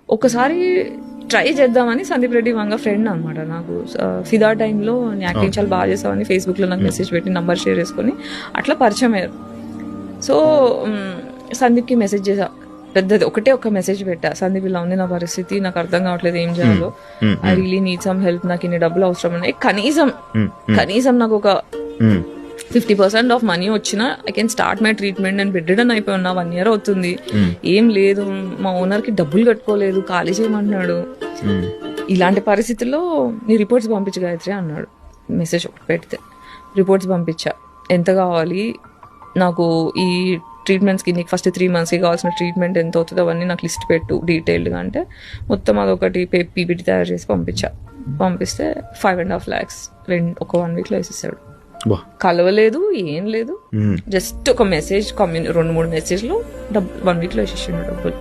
ఒకసారి ట్రై చేద్దామని సందీప్ రెడ్డి వంగ ఫ్రెండ్ అనమాట నాకు. ఫిదా టైంలో యాక్టింగ్ చాలా బాగా చేసామని ఫేస్బుక్లో నాకు మెసేజ్ పెట్టి నంబర్ షేర్ చేసుకొని అట్లా పరిచయం అయ్యారు. సో సందీప్కి మెసేజ్ చేసా, పెద్దది ఒకటే ఒక మెసేజ్ పెట్టా, సందీప్ ఇలా ఉంది నా పరిస్థితి, నాకు అర్థం కావట్లేదు ఏం చేయాలో, I really need some help, నాకు ఇన్ని డబ్బులు అవసరం ఉన్నాయి, కనీసం నాకు ఒక 50% ఆఫ్ మనీ వచ్చినా I can start my treatment. నేను బెడ్ రిడన్ అయిపోయి ఉన్నా, 1 year అవుతుంది, ఏం లేదు, మా ఓనర్కి డబ్బులు కట్టుకోలేదు, ఖాళీ చేయమంటున్నాడు, ఇలాంటి పరిస్థితుల్లో నీ రిపోర్ట్స్ పంపించు గాయత్రి అన్నాడు. మెసేజ్ ఒకటి పెడితే రిపోర్ట్స్ పంపించా, ఎంత కావాలి నాకు ఈ ట్రీట్మెంట్స్కి, నీకు ఫస్ట్ 3 monthsకి కావాల్సిన ట్రీట్మెంట్ ఎంత అవుతుందో అవన్నీ నాకు లిస్ట్ పెట్టు డీటెయిల్డ్గా అంటే మొత్తం అదొకటి పీపీటీ తయారు చేసి పంపిస్తే 5.5 lakhs ఒక 1 weekలో వేసేసాడు. కలవలేదు, ఏం లేదు, జస్ట్ ఒక మెసేజ్ 2-3 మెసేజ్లో 1 weekలో వేసేసాడు డబ్బులు.